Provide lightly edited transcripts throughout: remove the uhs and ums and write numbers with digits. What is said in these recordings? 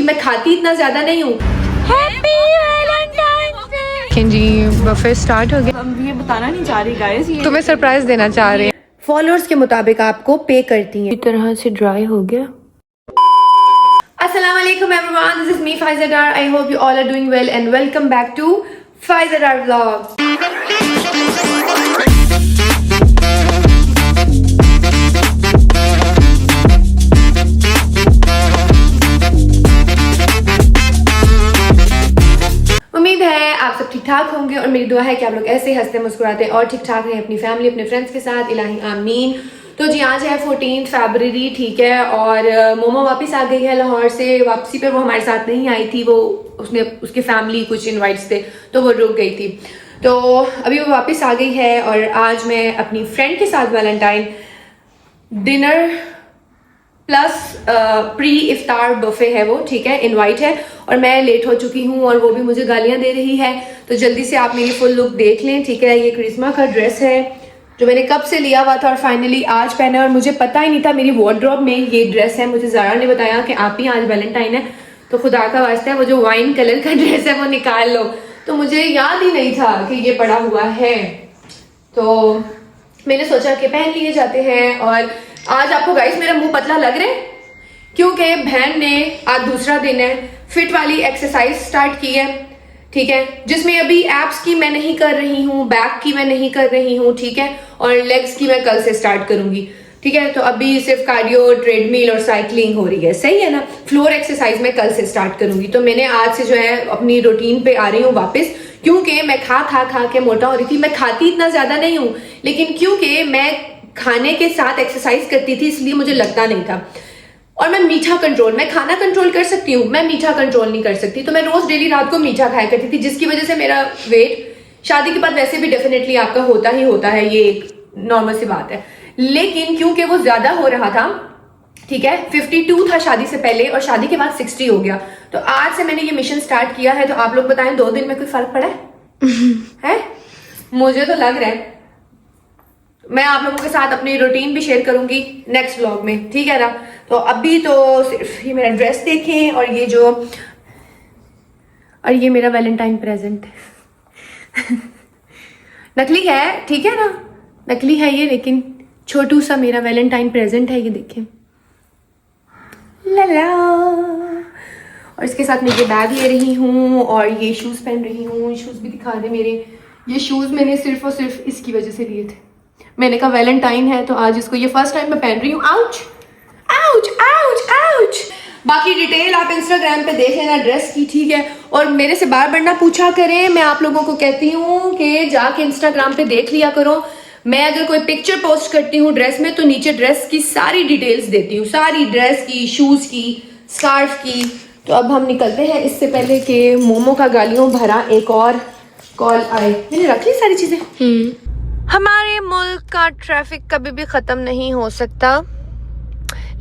मैं खाती इतना ज्यादा नहीं हूँ। जी बफे स्टार्ट हो गया। हम ये बताना नहीं चाह रही गाइस, ये तुम्हें सरप्राइज देना चाह रहे हैं। फॉलोअर्स के मुताबिक आपको पे करती हैं। इस तरह से ड्राई हो गया। अस्सलाम वालेकुम everyone, this is me Faiza Dar. I hope you all are doing well and welcome back to Faiza Dar vlogs. उम्मीद है आप सब ठीक ठाक होंगे और मेरी दुआ है कि आप लोग ऐसे हंसते मुस्कुराते और ठीक ठाक रहें अपनी फैमिली अपने फ्रेंड्स के साथ। इलाही आमीन। तो जी आज है 14 फरवरी, ठीक है, और मोमो वापस आ गई है लाहौर से। वापसी पर वो हमारे साथ नहीं आई थी, वो उसके फैमिली कुछ इनवाइट्स थे तो वो रुक गई थी। तो अभी वो वापस आ गई है और आज मैं अपनी फ्रेंड के साथ वैलेंटाइन डिनर प्लस प्री इफ्तार बफे है वो, ठीक है, इनवाइट है और मैं लेट हो चुकी हूँ और वो भी मुझे गालियाँ दे रही है। तो जल्दी से आप मेरी फुल लुक देख लें, ठीक है। ये करिश्मा का ड्रेस है जो मैंने कब से लिया हुआ था और फाइनली आज पहना है और मुझे पता ही नहीं था मेरी वार्डरोब में ये ड्रेस है। मुझे ज़ारा ने बताया कि आप ही आज वैलेंटाइन है तो खुदा का वास्ता है वो जो वाइन कलर का ड्रेस है वो निकाल लो। तो मुझे याद ही नहीं था कि ये पड़ा हुआ है, तो मैंने सोचा कि पहन लिए जाते हैं। और आज आपको गाइस मेरा मुंह पतला लग रहा है क्योंकि बहन ने आज दूसरा दिन है फिट वाली एक्सरसाइज स्टार्ट की है, ठीक है, जिसमें अभी एब्स की मैं नहीं कर रही हूँ, बैक की मैं नहीं कर रही हूँ, ठीक है, और लेग्स की मैं कल से स्टार्ट करूंगी, ठीक है। तो अभी सिर्फ कार्डियो, ट्रेडमिल और साइकिलिंग हो रही है, सही है ना। फ्लोर एक्सरसाइज मैं कल से स्टार्ट करूंगी। तो मैंने आज से जो है अपनी रूटीन पे आ रही हूँ वापस, क्योंकि मैं खा के मोटा हो रही थी। मैं खाती इतना ज्यादा नहीं हूँ, लेकिन क्योंकि मैं खाने के साथ एक्सरसाइज करती थी इसलिए मुझे लगता नहीं था। और मैं मीठा कंट्रोल, मैं खाना कंट्रोल कर सकती हूँ, मैं मीठा कंट्रोल नहीं कर सकती। तो मैं रोज डेली रात को मीठा खाया करती थी, जिसकी वजह से मेरा वेट शादी के बाद वैसे भी डेफिनेटली आपका होता ही होता है, ये एक नॉर्मल सी बात है। लेकिन क्योंकि वो ज्यादा हो रहा था, ठीक है, 52 था शादी से पहले और शादी के बाद 60 हो गया। तो आज से मैंने ये मिशन स्टार्ट किया है। तो आप लोग बताएं 2 दिन में कोई फर्क पड़ा है? मुझे तो लग रहा है। मैं आप लोगों के साथ अपनी रूटीन भी शेयर करूंगी नेक्स्ट व्लॉग में, ठीक है ना। तो अभी तो सिर्फ ये मेरा ड्रेस देखें और ये मेरा वैलेंटाइन प्रेजेंट है। नकली है, ठीक है ना, नकली है ये, लेकिन छोटू सा मेरा वैलेंटाइन प्रेजेंट है, ये देखें। ला और इसके साथ मैं ये बैग ले रही हूँ और ये शूज पहन रही हूँ। शूज भी दिखा दे मेरे। ये शूज मैंने सिर्फ और सिर्फ इसकी वजह से लिए थे। मैंने कहा वैलेंटाइन है तो आज इसको, ये फर्स्ट टाइम मैं पहन रही हूँ। Ouch ouch ouch ouch. बाकी डिटेल आप इंस्टाग्राम पे देख लेना ड्रेस की, ठीक है। और मेरे से बार बार ना पूछा करें, मैं आप लोगों को कहती हूँ कि जाके इंस्टाग्राम पे देख लिया करो। मैं अगर कोई पिक्चर पोस्ट करती हूँ ड्रेस में तो नीचे ड्रेस की सारी डिटेल्स देती हूँ, सारी ड्रेस की, शूज की, स्कार्फ की। तो अब हम निकलते हैं, इससे पहले कि मोमो का गालियों भरा एक और कॉल आए। मैंने रख ली सारी चीजें। हमारे मुल्क का ट्रैफिक कभी भी ख़त्म नहीं हो सकता,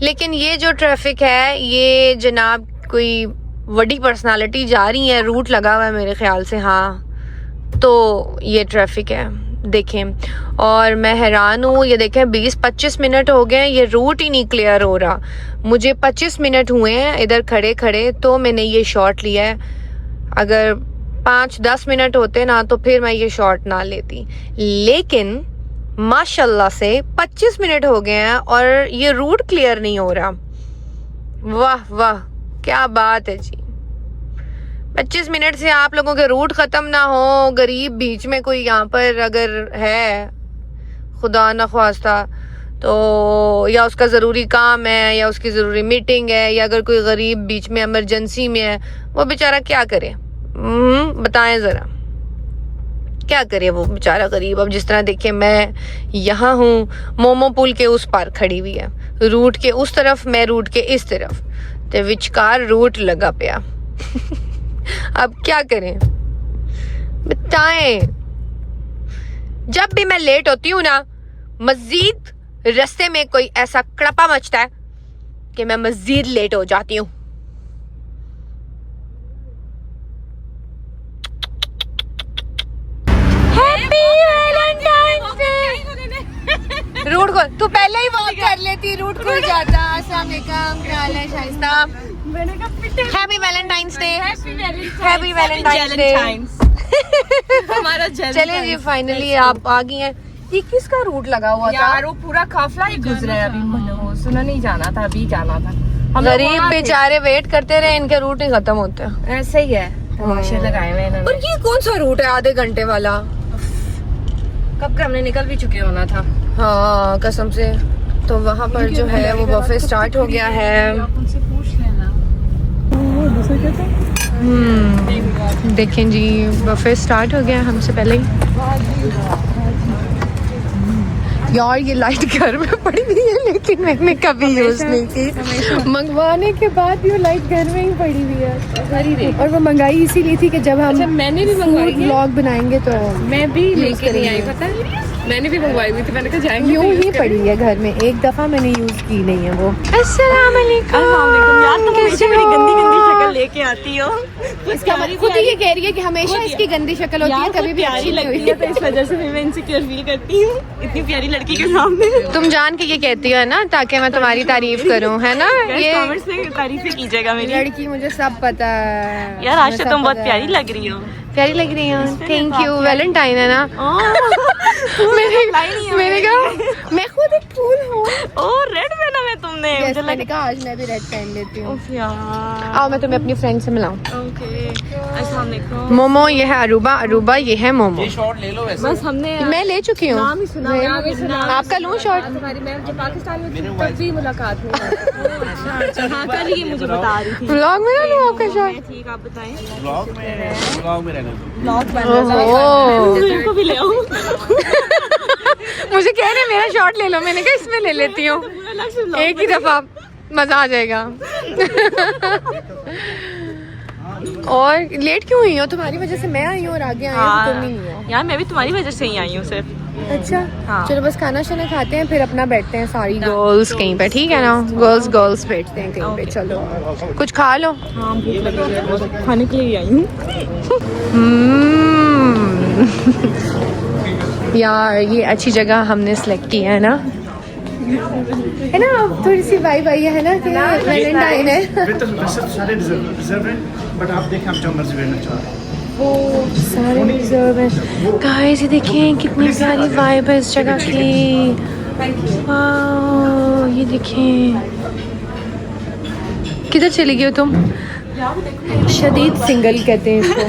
लेकिन ये जो ट्रैफिक है ये जनाब कोई बड़ी पर्सनालिटी जा रही है, रूट लगा हुआ है मेरे ख्याल से, हाँ, तो ये ट्रैफिक है देखें। और मैं हैरान हूँ, ये देखें 20-25 मिनट हो गए, ये रूट ही नहीं क्लियर हो रहा। मुझे 25 मिनट हुए हैं इधर खड़े खड़े तो मैंने ये शॉट लिया है। अगर 5-10 मिनट होते ना तो फिर मैं ये शॉट ना लेती, लेकिन माशाल्लाह से 25 मिनट हो गए हैं और ये रूट क्लियर नहीं हो रहा। वाह वाह, क्या बात है जी। 25 मिनट से आप लोगों के रूट खत्म ना हो, गरीब बीच में कोई यहाँ पर अगर है खुदा न ख्वास्ता तो, या उसका ज़रूरी काम है या उसकी ज़रूरी मीटिंग है, या अगर कोई गरीब बीच में इमरजेंसी में है, वो बेचारा क्या करे? बताएं जरा, क्या करे वो बेचारा गरीब। अब जिस तरह देखे मैं यहाँ हूँ, मोमो पुल के उस पार खड़ी हुई है, रूट के उस तरफ, मैं रूट के इस तरफ, तो विचकार रूट लगा पिया। अब क्या करें बताएं। जब भी मैं लेट होती हूँ ना, मजीद रास्ते में कोई ऐसा कड़पा मचता है कि मैं मजीद लेट हो जाती हूँ। रूट खोल, तू पहले ही वॉक कर लेती, रूट खुल जाता। अस्सलाम वालेकुम, क्या हाल है Shaista? Happy Valentine's day, happy Valentine's day. हमारा चलिए जी फाइनली आप आ गई हैं। ये किसका रूट लगा हुआ था? यार वो पूरा काफला ही गुजरा है अभी। सुना नहीं जाना था, अभी जाना था। हम लोग गरीब वहाँ थे। बेचारे वेट करते रहे, इनके रूट ही खत्म होते हैं। ऐसे ही है, तमाशे लगाए हुए इन्होंने। और ये कौन सा रूट है आधे घंटे वाला? कब का हमने निकल भी चुके होना था। हाँ कसम से। तो वहाँ पर जो है वो बफे स्टार्ट हो गया है। उनसे पूछ लेना। देखें जी बफे स्टार्ट हो गया है हमसे पहले ही। यार ये लाइट घर में पड़ी हुई है लेकिन मैंने कभी यूज नहीं की। मंगवाने के बाद भी वो लाइट घर में ही पड़ी हुई है। और वो मंगाई इसीलिए थी कि जब हम मैंने भी मंगवाई है। व्लॉग बनाएंगे तो मैं भी लेके नहीं आई, पता है। मैंने भी मंगवाई हुई थी, मैंने कहा जाएंगे। यूं ही पड़ी है घर में, एक दफा मैंने यूज की नहीं है वो। अस्सलाम वालेकुम। यार तुम हमेशा मेरी गंदी गंदी शक्ल लेके आती हो। इसका मतलब खुद ही ये कह रही है कि हमेशा इसकी गंदी शक्ल होती है, कभी भी अच्छी नहीं हुई। तो इस वजह से मैं इनसिक्योर फील करती हूँ इतनी प्यारी लड़की के सामने। तुम जान के ये कहती हो ना ताकि मैं तुम्हारी तारीफ करूं, है ना? ये कमेंट्स में तारीफ कीजिएगा मेरी। लड़की मुझे सब पता है यार आज तो तुम बहुत प्यारी लग रही हो। प्यारी लग रही हो, थैंक यू। वैलेंटाइन है ना? मैंने कहा मैं खुद एक फूल हूँ। ओह रेड पहना है तुमने। Yes, मैंने कहा आज मैं भी रेड पहन लेती हूँ। यार आओ मैं तुम्हें अपनी फ्रेंड से मिलाऊं। ओके अस्सलाम वालेकुम। मोमो ये है अरूबा, अरूबा ये है मोमो। बस हमने मैं ले चुकी हूँ। नाम ही सुना। आपका लूँ शॉर्ट? तुम्हारी मैं जब पाकिस्तान में थी तब भी मुलाकात हुई। अच्छा हाँ कल ये मुझे बता रही थी। व्लॉग में ना लूँ आपका शॉर्ट? ठीक आप बताएं। ब्लॉग में रहने दो। ब्लॉग बन ओहो। इनको भी ले आओ। मुझे कह रहे मेरा शॉट ले लो, मैंने कहा इसमें ले लेती हूँ एक ही दफा, मजा आ जाएगा। और लेट क्यों हुई हो? तुम्हारी वजह से मैं आई हूँ और आगे आई हूँ, तुम नहीं हो। यार मैं भी तुम्हारी वजह से ही आई हूँ सिर्फ। अच्छा हाँ। चलो बस खाना शाना खाते हैं फिर अपना बैठते हैं सारी गर्ल्स कहीं पे, ठीक है ना? गर्ल्स बैठते हैं कहीं पे। चलो कुछ खा लो। हाँ भूख लगी है, खाने के लिए आई हूँ। यार ये अच्छी जगह हमने सेलेक्ट की है ना, है ना? थोड़ी सी वाइब आई है ना कि वैलेंटाइन है। वैसे सारे रिजर्व हैं, बट आप देखें आप जो मर्जी लेना चाह रहे हैं। सारे रिजर्व है। गाइस ये देखिए कितनी प्यारी वाइब है इस जगह की। वाओ ये देखिए। किधर चली गई हो तुम? शदीद सिंगल कहते हैं इसको,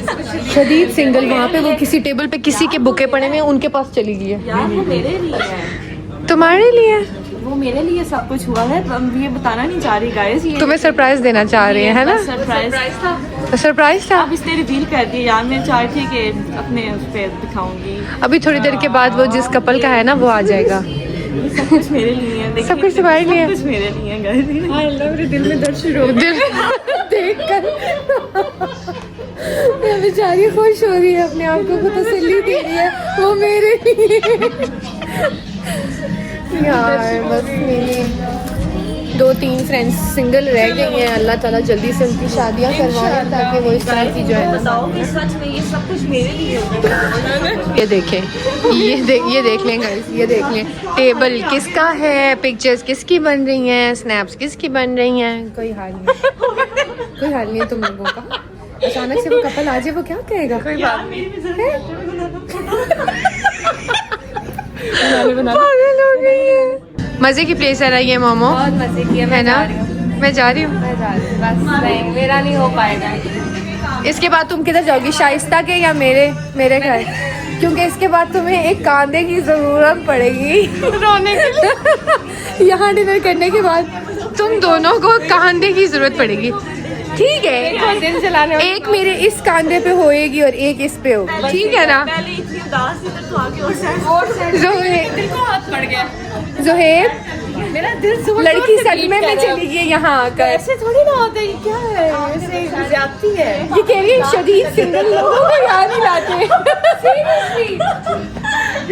शदीद सिंगल। वहाँ पे वो किसी टेबल पे किसी के बुके पड़े हुए हैं, उनके पास चली गई है। यार वो मेरे लिए है। तुम्हारे लिए? वो मेरे लिए सब कुछ हुआ है, ये बताना नहीं चाह रही गाइस। ये तुम्हें सरप्राइज देना चाह रही है ना? सरप्राइज था। सरप्राइज था। अब इसने रिवील कर दिया यार। मैं चाह रही थी कि अपने उस पे दिखाऊंगी। अभी थोड़ी देर के बाद वो जिस कपल का है ना वो आ जाएगा। ये सब कुछ मेरे लिए है। देखिए, सब कुछ तुम्हारे लिए है। सब कुछ मेरे लिए है गाइस। हाय अल्लाह मेरे दिल में दर्द शुरू हो गया देखकर। ये बेचारी खुश हो रही है, अपने आप को तसल्ली दे रही है वो मेरे लिए। यार बस मेरी 2-3 फ्रेंड्स सिंगल रह गई हैं। अल्लाह ताला जल्दी से उनकी शादियां करवाए ताकि वो इस तरह की जो है बताओ कि सच में ये सब कुछ मेरे लिए है। ये देखें, ये देख लें गाइस, ये देख लें टेबल किसका है, पिक्चर्स किसकी बन रही हैं, स्नैप्स किसकी बन रही हैं। कोई हाल नहीं, कोई हाल नहीं है तुम लोगों का। अचानक से वो कपल आ जाए वो क्या कहेगा? कोई बात नहीं। मजे की प्लेस है ना ये मोमो? बहुत मजे किया है ना? मैं जा रही हूँ। बस नहीं, मेरा नहीं हो पाएगा। इसके बाद तुम किधर जाओगी? शाइस्ता के या मेरे घर? क्योंकि इसके बाद तुम्हें एक कांधे की जरूरत पड़ेगी रोने के लिए। यहाँ डिनर करने के बाद तुम दोनों को कांधे की जरूरत पड़ेगी, ठीक है? दिल चलाने एक मेरे इस कांधे पे होएगी और एक इस पे होगी, ठीक है ना? पहले इतनी उदास थी तो आगे और साइड जोहेब को हाथ पड़ गया। जोहेब मेरा दिल लड़की सदमे में चली गई यहाँ आकर। ऐसे थोड़ी ना होता है। क्या है ऐसे ज्यादती है। ये कह रही है शदीद सिंगल लोगों को याद नहीं लाते।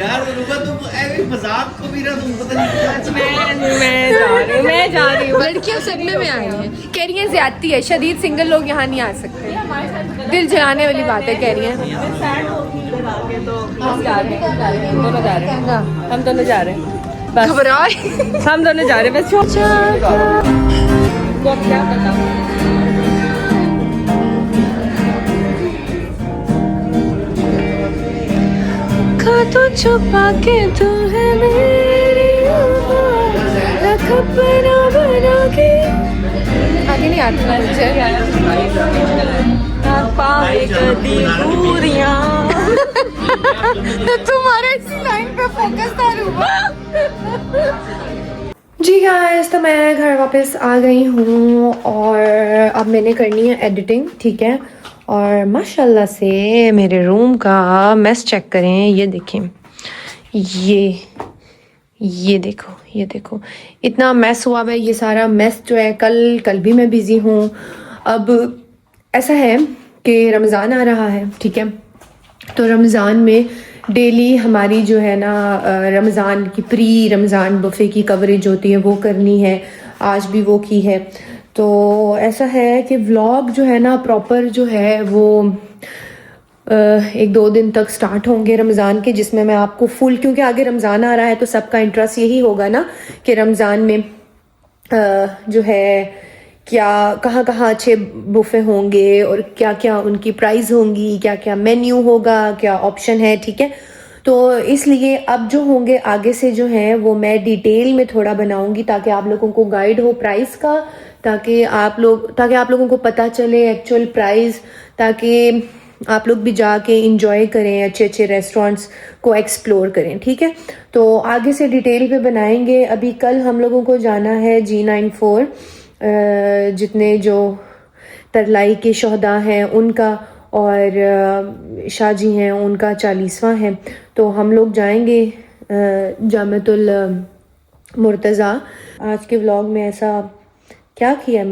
यार रुबा तुम ऐसे मजाक को भी ना तुम पता नहीं। मैं जा रही हूँ। लड़कियाँ सदमे में आई हैं, कह रही है ज्यादती है, शदीद सिंगल लोग यहाँ नहीं आ सकते। दिल जलाने वाली बात है, कह रही है। हम जा रहे हैं, हम दोनों जा रहे हैं, हम दोनों जा रहे हैं। बस घबरा हम दोनों जा रहे हैं। बस को क्या पता। छुपा के तू है मेरी रख बना बना के। आगे नहीं आता मुझे। पाए कदी दूरियां। तुम्हारा इसी लाइन पे फोकस था रूबा। जी गाइस, तो मैं घर वापस आ गई हूँ और अब मैंने करनी है एडिटिंग, ठीक है। और माशाल्लाह से मेरे रूम का मेस चेक करें, ये देखें, ये देखो इतना मेस हुआ है। ये सारा मेस जो है, कल भी मैं बिज़ी हूँ। अब ऐसा है कि रमज़ान आ रहा है, ठीक है। तो रमज़ान में डेली हमारी जो है ना रमज़ान की प्री रमज़ान बफ़े की कवरेज होती है, वो करनी है। आज भी वो की है। तो ऐसा है कि व्लॉग जो है ना प्रॉपर जो है वो 1-2 दिन तक स्टार्ट होंगे रमज़ान के, जिसमें मैं आपको फुल, क्योंकि आगे रमज़ान आ रहा है तो सबका इंटरेस्ट यही होगा ना कि रमज़ान में जो है क्या कहाँ अच्छे बुफे होंगे और क्या क्या उनकी प्राइस होंगी, क्या क्या मेन्यू होगा, क्या ऑप्शन है, ठीक है। तो इसलिए अब जो होंगे आगे से जो है वो मैं डिटेल में थोड़ा बनाऊंगी ताकि आप लोगों को गाइड हो प्राइस का, ताकि आप लोगों को पता चले एक्चुअल प्राइस, ताकि आप लोग भी जाके इंजॉय करें, अच्छे अच्छे रेस्टोरेंट्स को एक्सप्लोर करें, ठीक है। तो आगे से डिटेल पे बनाएंगे। अभी कल हम लोगों को जाना है G94, जितने जो तरलाई के शहदा हैं उनका और शाहजी हैं उनका 40वां है। तो हम लोग जाएंगे जामतुल मुर्तज़ा। आज के व्लॉग में ऐसा क्या किया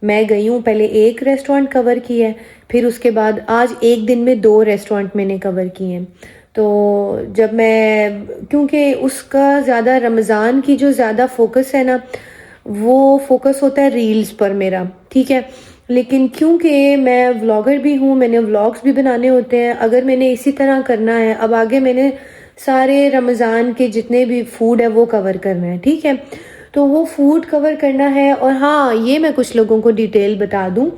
मैं गई हूँ, पहले एक रेस्टोरेंट कवर किया है, फिर उसके बाद आज एक दिन में 2 रेस्टोरेंट मैंने कवर किए हैं। तो जब मैं, क्योंकि उसका ज़्यादा रमज़ान की जो ज़्यादा फोकस है ना, वो फोकस होता है रील्स पर मेरा, ठीक है। लेकिन क्योंकि मैं व्लॉगर भी हूँ, मैंने व्लॉग्स भी बनाने होते हैं, अगर मैंने इसी तरह करना है, अब आगे मैंने सारे रमज़ान के जितने भी फूड है वो कवर करना है, ठीक है। तो वो फूड कवर करना है। और हाँ, ये मैं कुछ लोगों को डिटेल बता दूँ,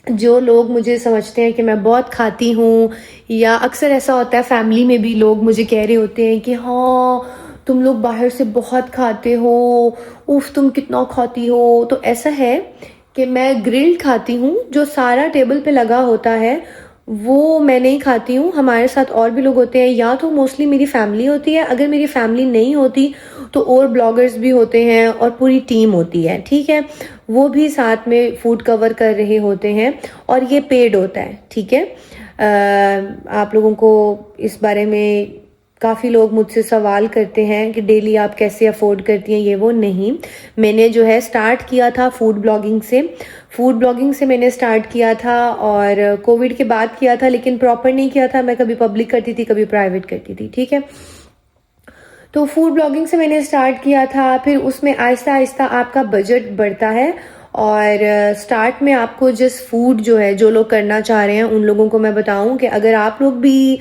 जो लोग मुझे समझते हैं कि मैं बहुत खाती हूँ, या अक्सर ऐसा होता है फैमिली में भी लोग मुझे कह रहे होते हैं कि हाँ तुम लोग बाहर से बहुत खाते हो, उफ तुम कितना खाती हो। तो ऐसा है कि मैं ग्रिल्ड खाती हूँ, जो सारा टेबल पे लगा होता है वो मैं नहीं खाती हूँ। हमारे साथ और भी लोग होते हैं, या तो मोस्टली मेरी फैमिली होती है, अगर मेरी फैमिली नहीं होती तो और ब्लॉगर्स भी होते हैं और पूरी टीम होती है, ठीक है। वो भी साथ में फूड कवर कर रहे होते हैं और ये पेड होता है, ठीक है। आप लोगों को इस बारे में काफ़ी लोग मुझसे सवाल करते हैं कि डेली आप कैसे अफोर्ड करती हैं, ये वो नहीं। मैंने जो है स्टार्ट किया था फूड ब्लॉगिंग से मैंने स्टार्ट किया था, और कोविड के बाद किया था, लेकिन प्रॉपर नहीं किया था। मैं कभी पब्लिक करती थी, कभी प्राइवेट करती थी, ठीक है। तो फूड ब्लॉगिंग से मैंने स्टार्ट किया था, फिर उसमें आहिस्ता आहिस्ता आपका बजट बढ़ता है, और स्टार्ट में आपको जस्ट फूड जो है, जो लोग करना चाह रहे हैं उन लोगों को मैं बताऊं कि अगर आप लोग भी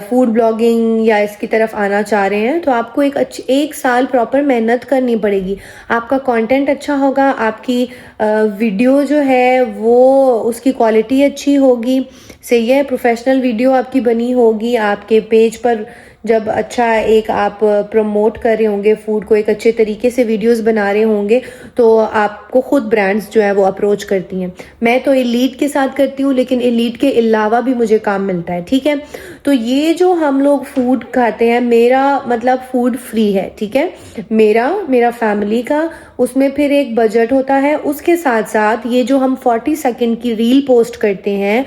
फूड ब्लॉगिंग या इसकी तरफ आना चाह रहे हैं तो आपको एक साल प्रॉपर मेहनत करनी पड़ेगी। आपका कंटेंट अच्छा होगा, आपकी वीडियो जो है वो उसकी क्वालिटी अच्छी होगी, सही है, प्रोफेशनल वीडियो आपकी बनी होगी। आपके पेज पर जब अच्छा एक आप प्रमोट कर रहे होंगे फूड को, एक अच्छे तरीके से वीडियोस बना रहे होंगे, तो आपको खुद ब्रांड्स जो है वो अप्रोच करती हैं। मैं तो एलीट के साथ करती हूँ, लेकिन एलीट के अलावा भी मुझे काम मिलता है, ठीक है। तो ये जो हम लोग फूड खाते हैं, मेरा मतलब फूड फ्री है, ठीक है, मेरा फैमिली का, उसमें फिर एक बजट होता है। उसके साथ साथ ये जो हम 40 सेकंड की रील पोस्ट करते हैं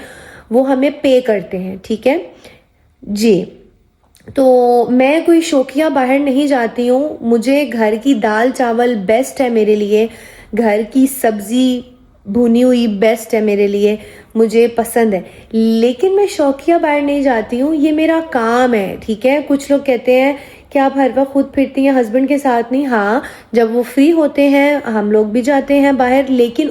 वो हमें पे करते हैं, ठीक है जी। तो मैं कोई शौकिया बाहर नहीं जाती हूँ, मुझे घर की दाल चावल बेस्ट है मेरे लिए, घर की सब्जी भुनी हुई बेस्ट है मेरे लिए, मुझे पसंद है, लेकिन मैं शौकिया बाहर नहीं जाती हूँ, ये मेरा काम है, ठीक है। कुछ लोग कहते हैं कि आप हर वक्त खुद फिरती हैं हस्बैंड के साथ नहीं। हाँ, जब वो फ्री होते हैं हम लोग भी जाते हैं बाहर, लेकिन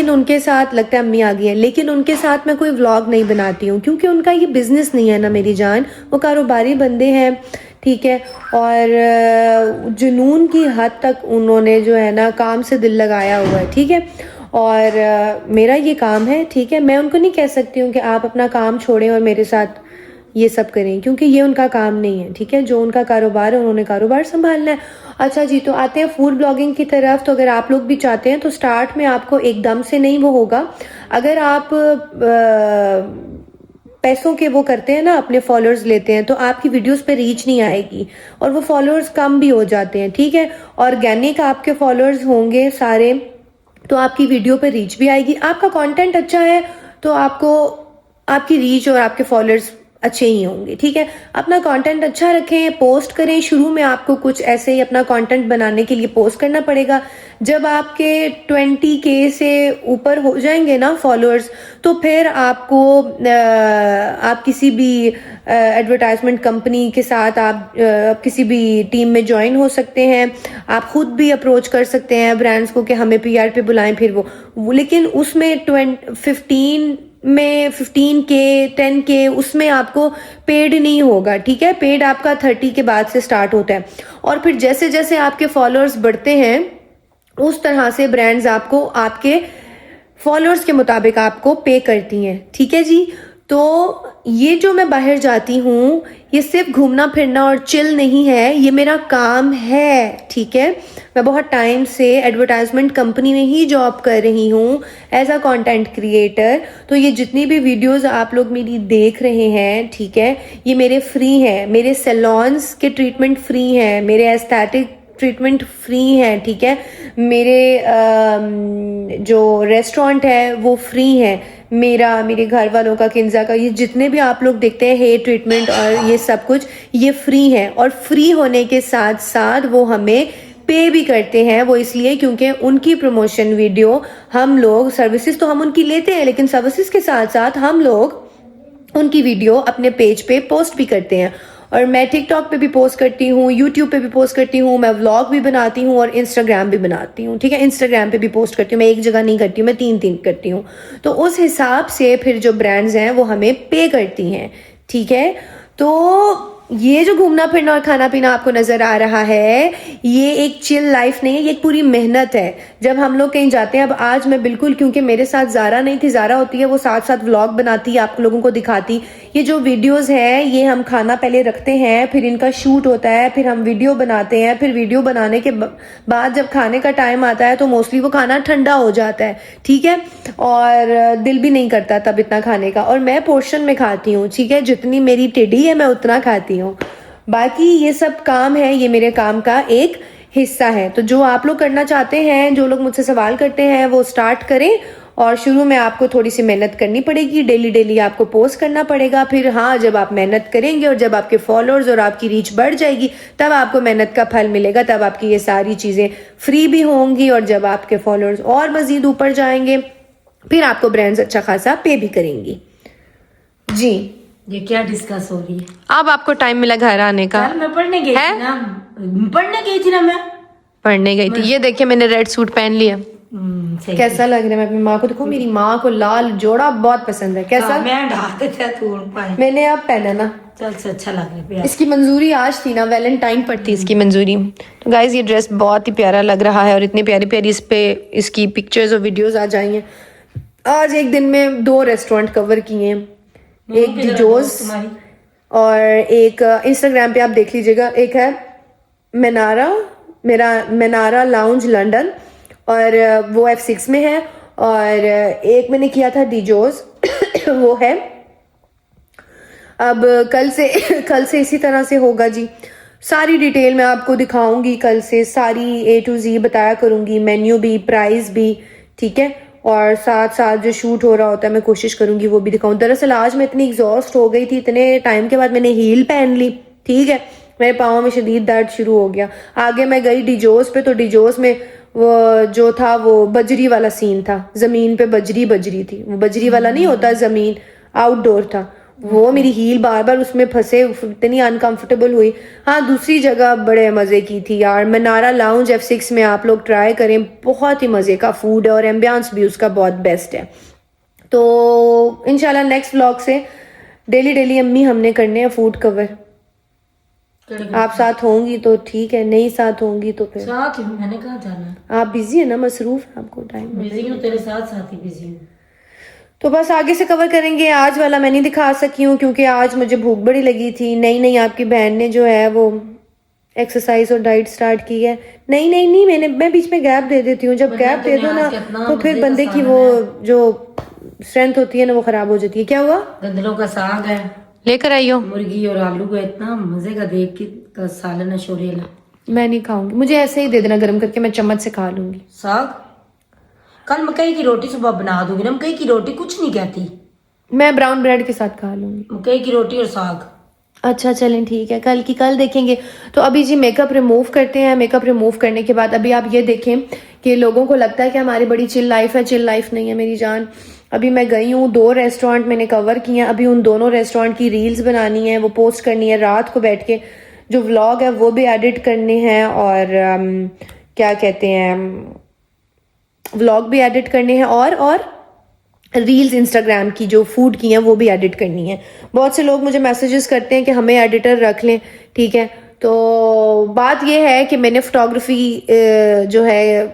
उनके साथ लगता है अम्मी आ गई है, लेकिन उनके साथ मैं कोई व्लॉग नहीं बनाती हूँ, क्योंकि उनका ये बिजनेस नहीं है ना मेरी जान, वो कारोबारी बंदे हैं, ठीक है। और जुनून की हद तक उन्होंने जो है ना काम से दिल लगाया हुआ है, ठीक है। और मेरा ये काम है, ठीक है। मैं उनको नहीं कह सकती हूँ कि आप अपना काम छोड़ें और मेरे साथ ये सब करें, क्योंकि ये उनका काम नहीं है, ठीक है। जो उनका कारोबार है उन्होंने कारोबार संभालना है। अच्छा जी, तो आते हैं फूड ब्लॉगिंग की तरफ। तो अगर आप लोग भी चाहते हैं तो स्टार्ट में आपको एकदम से नहीं वो होगा। अगर आप पैसों के वो करते हैं ना, अपने फॉलोअर्स लेते हैं, तो आपकी वीडियोस पे रीच नहीं आएगी और वो फॉलोअर्स कम भी हो जाते हैं, ठीक है। ऑर्गेनिक आपके फॉलोअर्स होंगे सारे तो आपकी वीडियो पे रीच भी आएगी। आपका कंटेंट अच्छा है तो आपको आपकी रीच और आपके फॉलोअर्स अच्छे ही होंगे, ठीक है। अपना कंटेंट अच्छा रखें, पोस्ट करें। शुरू में आपको कुछ ऐसे ही अपना कंटेंट बनाने के लिए पोस्ट करना पड़ेगा। जब आपके 20K से ऊपर हो जाएंगे ना फॉलोअर्स, तो फिर आपको आप किसी भी एडवर्टाइजमेंट कंपनी के साथ आप किसी भी टीम में ज्वाइन हो सकते हैं। आप खुद भी अप्रोच कर सकते हैं ब्रांड्स को कि हमें PR पे बुलाएं, फिर वो लेकिन उसमें 15K 10K उसमें आपको पेड नहीं होगा, ठीक है। पेड आपका 30 के बाद से स्टार्ट होता है और फिर जैसे जैसे आपके फॉलोअर्स बढ़ते हैं उस तरह से ब्रांड्स आपको आपके फॉलोअर्स के मुताबिक आपको पे करती हैं, ठीक है जी। तो ये जो मैं बाहर जाती हूँ ये सिर्फ घूमना फिरना और चिल नहीं है, ये मेरा काम है, ठीक है। मैं बहुत टाइम से एडवर्टाइजमेंट कंपनी में ही जॉब कर रही हूँ एज अ कंटेंट क्रिएटर। तो ये जितनी भी वीडियोस आप लोग मेरी देख रहे हैं, ठीक है, ये मेरे फ्री हैं। मेरे सैलून्स के ट्रीटमेंट फ्री हैं, मेरे एस्थेटिक ट्रीटमेंट फ्री है, ठीक है। मेरे जो रेस्टोरेंट है वो फ्री है। मेरे घर वालों का, किंजा का, ये जितने भी आप लोग देखते हैं हेयर ट्रीटमेंट और ये सब कुछ ये फ्री है। और फ्री होने के साथ साथ वो हमें पे भी करते हैं। वो इसलिए क्योंकि उनकी प्रमोशन वीडियो हम लोग, सर्विसेज तो हम उनकी लेते हैं लेकिन सर्विसेज के साथ साथ हम लोग उनकी वीडियो अपने पेज पे पोस्ट भी करते हैं। और मैं टिकटॉक पे भी पोस्ट करती हूँ, यूट्यूब पे भी पोस्ट करती हूँ, मैं व्लॉग भी बनाती हूँ और इंस्टाग्राम भी बनाती हूँ, ठीक है। इंस्टाग्राम पे भी पोस्ट करती हूँ, मैं एक जगह नहीं करती हूँ, मैं 3 करती हूँ। तो उस हिसाब से फिर जो ब्रांड्स हैं वो हमें पे करती हैं, ठीक है। तो ये जो घूमना फिरना और खाना पीना आपको नजर आ रहा है ये एक चिल लाइफ नहीं है, ये एक पूरी मेहनत है। जब हम लोग कहीं जाते हैं, अब आज मैं बिल्कुल, क्योंकि मेरे साथ ज़ारा नहीं थी, ज़ारा होती है वो साथ साथ व्लॉग बनाती है, आप लोगों को दिखाती। ये जो वीडियोस हैं ये हम खाना पहले रखते हैं, फिर इनका शूट होता है, फिर हम वीडियो बनाते हैं, फिर वीडियो बनाने के बाद जब खाने का टाइम आता है तो मोस्टली वो खाना ठंडा हो जाता है, ठीक है। और दिल भी नहीं करता तब इतना खाने का, और मैं पोर्शन में खाती हूँ, ठीक है। जितनी मेरी टिड्डी है मैं उतना खाती हूँ। बाकी ये सब काम है, ये मेरे काम का एक हिस्सा है। तो जो आप लोग करना चाहते हैं, जो लोग मुझसे सवाल करते हैं, वो स्टार्ट करें। और शुरू में आपको थोड़ी सी मेहनत करनी पड़ेगी, डेली आपको पोस्ट करना पड़ेगा। फिर हाँ, जब आप मेहनत करेंगे और जब आपके फॉलोअर्स और आपकी रीच बढ़ जाएगी तब आपको मेहनत का फल मिलेगा, तब आपकी ये सारी चीज़ें फ्री भी होंगी। और जब आपके फॉलोअर्स और मज़ीद ऊपर जाएंगे फिर आपको ब्रांड्स अच्छा खासा पे भी करेंगी जी। ये क्या डिस्कस हो रही है? अब आपको टाइम मिला घर आने का? यार मैं पढ़ने गई है? थी ना, पढ़ने गई थी ना मैं। पढ़ने गई थी। ये देखिए मैंने रेड सूट पहन लिया। सही। कैसा लग रहा है? मैं अपनी माँ को, देखो मेरी माँ को लाल जोड़ा बहुत पसंद है। कैसा? हाँ, मैं ढाते थे तू पाए। मैंने अब पहना ना, चल से अच्छा लग रहा है। इसकी मंजूरी आज थी ना, वैलेंटाइन पर थी इसकी मंजूरी। तो गाइज ये ड्रेस बहुत ही प्यारा लग रहा है और इतनी प्यारी प्यारी इस पे इसकी पिक्चर्स और वीडियोस आ जाई हैं। आज एक दिन में 2 रेस्टोरेंट कवर किए हैं, एक डिजोस और एक इंस्टाग्राम पे आप देख लीजिएगा, एक है मेनारा लाउंज लंदन और वो F6 में है, और एक मैंने किया था डिजोस वो है। अब कल से इसी तरह से होगा जी। सारी डिटेल मैं आपको दिखाऊंगी कल से, सारी A to Z बताया करूंगी, मेन्यू भी, प्राइस भी, ठीक है। और साथ साथ जो शूट हो रहा होता है मैं कोशिश करूंगी वो भी दिखाऊं। दरअसल आज मैं इतनी एग्जॉस्ट हो गई थी, इतने टाइम के बाद मैंने हील पहन ली, ठीक है। मेरे पाँव में शदीद दर्द शुरू हो गया। आगे मैं गई डिजोस पे, तो डिजोस में वो जो था वो बजरी वाला सीन था, जमीन पे बजरी थी। वो बजरी वाला नहीं होता जमीन, आउटडोर था वो। मेरी हील बार बार उसमें फंसे, इतनी अनकंफर्टेबल हुई। हाँ, दूसरी जगह बड़े मज़े की थी यार, मेनारा लाउंज F6 में आप लोग ट्राई करें, बहुत ही मज़े का फूड है और एम्बियंस भी उसका बहुत बेस्ट है। तो इंशाल्लाह नेक्स्ट व्लॉग से डेली अम्मी हमने करने हैं फूड कवर। आप साथ होंगी तो ठीक है, नहीं साथ होंगी तो फिर साथ ही हूँ, मैंने कहा जाना। आप बिजी है ना, मसरूफ है, आपको टाइम बिजी हूँ, तेरे साथ साथ ही बिजी हूँ। तो बस आगे से कवर करेंगे। आज वाला मैं नहीं दिखा सकी हूँ क्योंकि आज मुझे भूख बड़ी लगी थी। नहीं आपकी बहन ने जो है वो एक्सरसाइज और डाइट स्टार्ट की है। नहीं मैं बीच में गैप दे देती हूँ। जब गैप दे दो ना तो फिर बंदे की वो जो स्ट्रेंथ होती है ना वो खराब हो जाती है। क्या हुआ? गंदलों का साग है, लेकर आइयो। मुर्गी और आलू का इतना मजे का देख के का सालन शोरेला। मैं नहीं खाऊंगी, मुझे ऐसे ही दे देना गर्म करके, मैं चम्मच से खा लूंगी। साग कल मकई की रोटी सुबह बना दूंगी ना। मकई की रोटी कुछ नहीं कहती, मैं ब्राउन ब्रेड के साथ खा लूंगी। मकई की रोटी और साग। अच्छा चलें ठीक है, कल की कल देखेंगे। तो अभी जी मेकअप रिमूव करते हैं। मेकअप रिमूव करने के बाद अभी आप ये देखें कि लोगों को लगता है कि हमारी बड़ी चिल लाइफ है। चिल लाइफ नहीं है मेरी जान। अभी मैं गई हूँ, 2 रेस्टोरेंट मैंने कवर किए हैं। अभी उन दोनों रेस्टोरेंट की रील्स बनानी है, वो पोस्ट करनी है रात को बैठ के। जो व्लॉग है वो भी एडिट करने हैं और क्या कहते हैं, व्लॉग भी एडिट करने हैं और रील्स इंस्टाग्राम की जो फूड की हैं वो भी एडिट करनी है। बहुत से लोग मुझे मैसेजेस करते हैं कि हमें एडिटर रख लें, ठीक है। तो बात ये है कि मैंने फोटोग्राफी जो है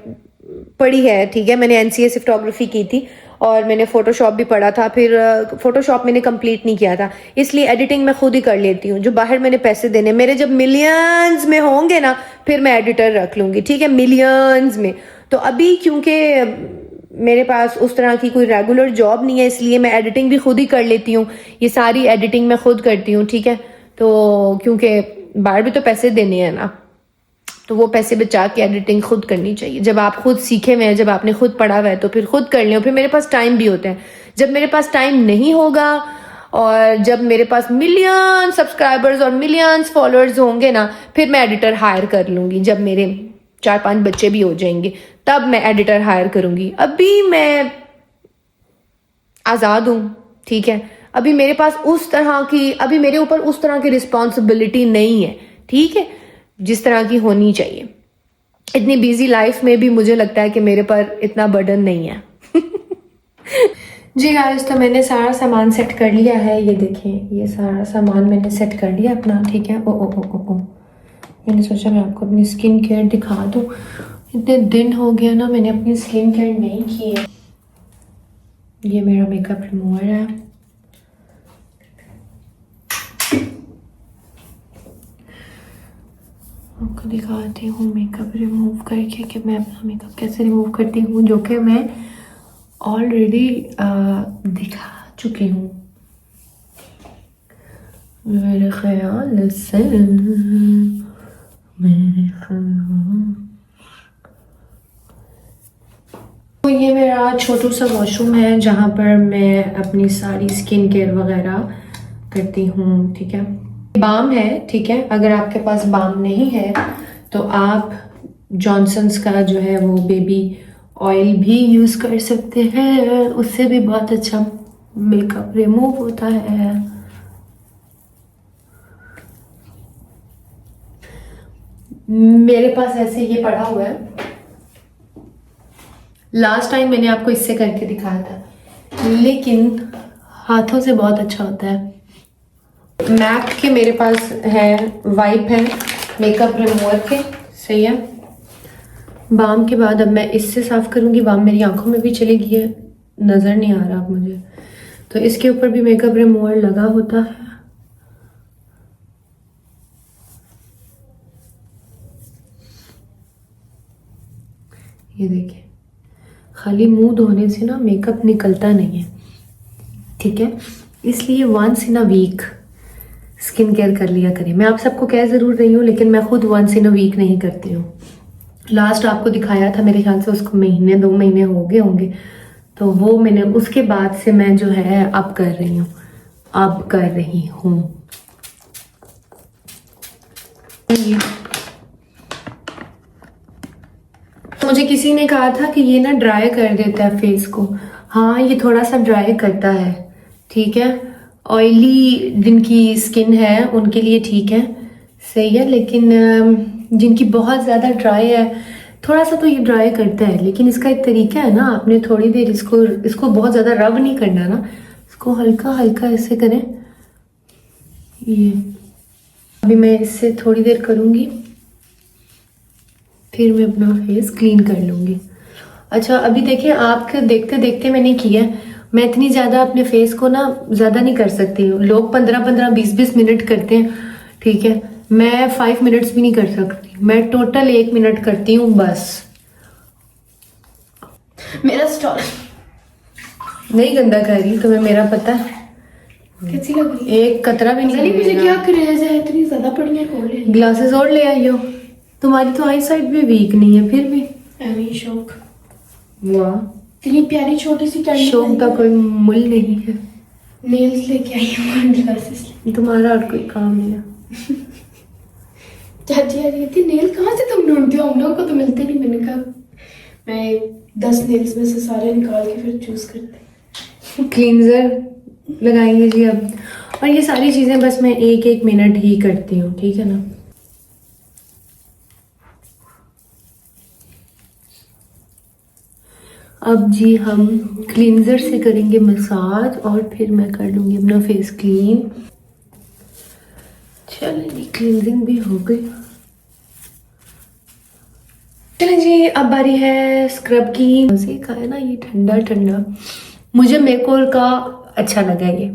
पढ़ी है, ठीक है। मैंने NCA से फोटोग्राफी की थी और मैंने फोटोशॉप भी पढ़ा था। फिर फोटोशॉप मैंने कंप्लीट नहीं किया था, इसलिए एडिटिंग मैं खुद ही कर लेती हूँ। जो बाहर मैंने पैसे देने, मेरे जब मिलियंस में होंगे ना फिर मैं एडिटर रख लूँगी, ठीक है, मिलियंस में। तो अभी क्योंकि मेरे पास उस तरह की कोई रेगुलर जॉब नहीं है, इसलिए मैं एडिटिंग भी खुद ही कर लेती हूँ। ये सारी एडिटिंग मैं खुद करती हूँ, ठीक है। तो क्योंकि बाहर भी तो पैसे देने हैं ना, तो वो पैसे बचा के एडिटिंग खुद करनी चाहिए। जब आप खुद सीखे हुए हैं, जब आपने खुद पढ़ा हुआ है तो फिर खुद कर लें। फिर मेरे पास टाइम भी होता है। जब मेरे पास टाइम नहीं होगा और जब मेरे पास मिलियन सब्सक्राइबर्स और मिलियंस फॉलोअर्स होंगे ना, फिर मैं एडिटर हायर कर लूँगी। जब मेरे 4-5 बच्चे भी हो जाएंगे तब मैं एडिटर हायर करूँगी। अभी मैं आज़ाद हूँ, ठीक है। अभी मेरे पास उस तरह की, अभी मेरे ऊपर उस तरह की रिस्पॉन्सिबिलिटी नहीं है, ठीक है, जिस तरह की होनी चाहिए। इतनी बिजी लाइफ में भी मुझे लगता है कि मेरे पर इतना बर्डन नहीं है। जी गाइस, तो मैंने सारा सामान सेट कर लिया है। ये देखें, ये सारा सामान मैंने सेट कर लिया अपना, ठीक है। ओ मैंने सोचा मैं आपको अपनी स्किन केयर दिखा दूँ। इतने दिन हो गया ना मैंने अपनी स्किन केयर नहीं की है। ये मेरा मेकअप रिमूवर है। आपको दिखाती हूँ मेकअप रिमूव करके कि मैं अपना मेकअप कैसे रिमूव करती हूँ, जो कि मैं ऑलरेडी दिखा चुकी हूँ मेरे ख्याल से। तो ये मेरा छोटू सा वॉशरूम है जहाँ पर मैं अपनी सारी स्किन केयर वगैरह करती हूँ, ठीक है। बाम है, ठीक है। अगर आपके पास बाम नहीं है तो आप जॉनसन्स का जो है वो बेबी ऑयल भी यूज़ कर सकते हैं, उससे भी बहुत अच्छा मेकअप रिमूव होता है। मेरे पास ऐसे ये पड़ा हुआ है। लास्ट टाइम मैंने आपको इससे करके दिखाया था, लेकिन हाथों से बहुत अच्छा होता है। मैक के मेरे पास है, वाइप है मेकअप रिमूवर के, सही है। बाम के बाद अब मैं इससे साफ करूंगी। बाम मेरी आंखों में भी चली गई है, नज़र नहीं आ रहा अब मुझे। तो इसके ऊपर भी मेकअप रिमूवर लगा होता है। ये देखिए, खाली मुंह धोने से ना मेकअप निकलता नहीं है, ठीक है। इसलिए once in a week skin care कर लिया करें। मैं आप सबको कह ज़रूर रही हूँ, लेकिन मैं खुद वंस इन अ वीक नहीं करती हूँ। लास्ट आपको दिखाया था, मेरे ख्याल से उसको 1-2 महीने हो गए होंगे। तो वो मैंने उसके बाद से मैं जो है अब कर रही हूँ। मुझे किसी ने कहा था कि ये ना ड्राई कर देता है फेस को। हाँ, ये थोड़ा सा ड्राई करता है, ठीक है। ऑयली जिनकी स्किन है उनके लिए ठीक है, सही है। लेकिन जिनकी बहुत ज़्यादा ड्राई है, थोड़ा सा तो ये ड्राई करता है, लेकिन इसका एक तरीका है ना, आपने थोड़ी देर इसको बहुत ज़्यादा रब नहीं करना ना, इसको हल्का हल्का ऐसे करें। ये अभी मैं इससे थोड़ी देर करूँगी, फिर मैं अपना फेस क्लीन कर लूँगी। अच्छा, अभी देखिए, आपके देखते देखते मैंने किया, मैं इतनी ज़्यादा अपने फेस को ना ज़्यादा नहीं कर सकती हूँ। लोग 15-15 20-20 मिनट करते हैं, ठीक है, मैं 5 मिनट्स भी नहीं कर सकती। मैं टोटल 1 मिनट करती हूँ बस। मेरा स्टॉल नहीं गंदा कर रही तुम्हें, मेरा पता है, कैसी लग रही एक कतरा भी है? नहीं मुझे गिरेगा। क्या क्रेज है, इतनी ज्यादा पढ़ने को ले ग्लासेस और ले आई हो। तुम्हारी तो आई साइड भी वीक नहीं है फिर भी। एमी शौक, वाह, इतनी प्यारी छोटी सी कैंडी शौक का कोई मुल नहीं है। नेल्स लेके आई हूँ, ग्लासेस। तुम्हारा और कोई काम नहीं है। चाची आ रही थी, नेल कहाँ से तुम ढूंढती हो, हम लोगों को तो मिलते नहीं। मैंने कहा मैं 10 नेल्स में से सारे निकाल के फिर चूज करते। क्लींजर लगाएंगे जी अब, और ये सारी चीज़ें बस मैं 1-1 मिनट ही करती हूँ, ठीक है ना। अब जी हम क्लींजर से करेंगे मसाज और फिर मैं कर लूँगी अपना फेस क्लीन। चलो जी, क्लींजिंग भी हो गई। चलें जी, अब बारी है स्क्रब की। मजे का है ना ये, ठंडा ठंडा। मुझे मेकोर का अच्छा लगा ये।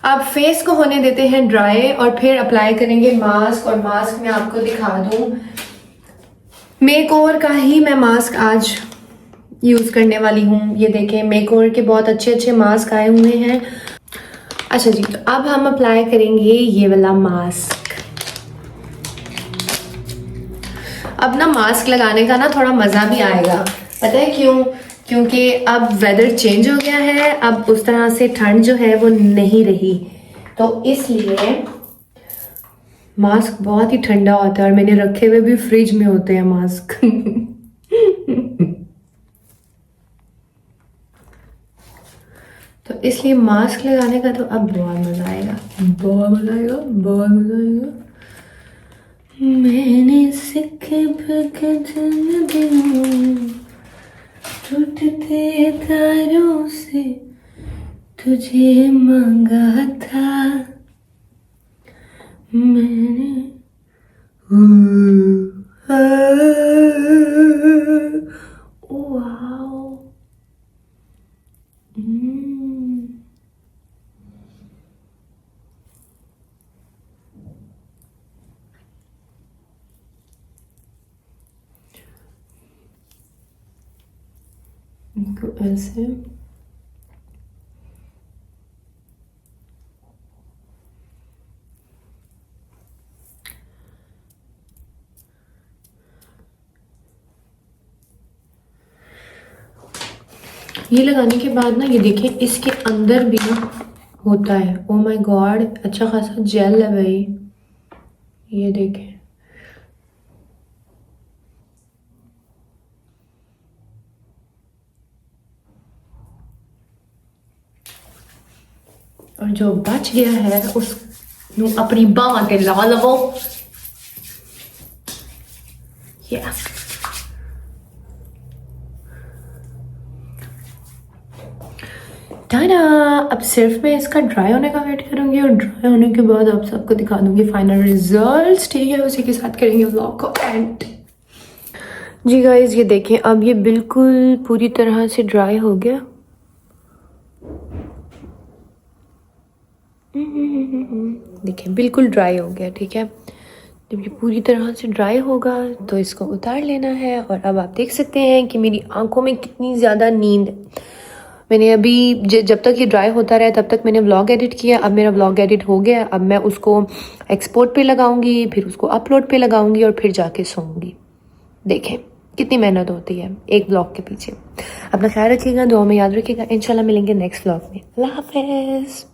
अब फेस को होने देते हैं ड्राई और फिर अप्लाई करेंगे मास्क। और मास्क मैं आपको दिखा दूं, मेकओवर का ही मैं मास्क आज यूज करने वाली हूँ। ये देखें, मेकओवर के बहुत अच्छे अच्छे मास्क आए हुए हैं। अच्छा जी, तो अब हम अप्लाई करेंगे ये वाला मास्क। अब ना मास्क लगाने का ना थोड़ा मज़ा भी आएगा, पता है क्यों? क्योंकि अब वेदर चेंज हो गया है, अब उस तरह से ठंड जो है वो नहीं रही, तो इसलिए मास्क बहुत ही ठंडा होता है। और मैंने रखे हुए भी फ्रिज में होते हैं मास्क। तो इसलिए मास्क लगाने का तो अब बहुत मजा आएगा, बहुत मजा आएगा, बहुत मजा आएगा। मैंने सिक्के टूटते तारों से तुझे मांगा था मैंने। वाओ, इनको ऐसे ये लगाने के बाद ना, ये देखें इसके अंदर भी ना होता है। ओ माय गॉड, अच्छा खासा जेल है भाई, ये देखें। और जो बच गया है उस अपनी बांह के ला लवो। यस, टाटा। अब सिर्फ मैं इसका ड्राई होने का वेट करूंगी और ड्राई होने के बाद आप सबको दिखा दूंगी फाइनल रिजल्ट्स, ठीक है। उसी के साथ करेंगे व्लॉग को एंड। जी गाइज, ये देखें, अब ये बिल्कुल पूरी तरह से ड्राई हो गया। देखिए बिल्कुल ड्राई हो गया, ठीक है। जब ये पूरी तरह से ड्राई होगा तो इसको उतार लेना है। और अब आप देख सकते हैं कि मेरी आंखों में कितनी ज़्यादा नींद है। मैंने अभी जब तक ये ड्राई होता रहा तब तक मैंने व्लॉग एडिट किया। अब मेरा व्लॉग एडिट हो गया, अब मैं उसको एक्सपोर्ट पे लगाऊंगी, फिर उसको अपलोड पे लगाऊंगी और फिर जाके सोऊंगी। देखें कितनी मेहनत होती है एक व्लॉग के पीछे। अपना ख्याल रखिएगा, दुआ में याद रखिएगा। इंशाल्लाह मिलेंगे नेक्स्ट व्लॉग में। अल्लाह हाफिज़।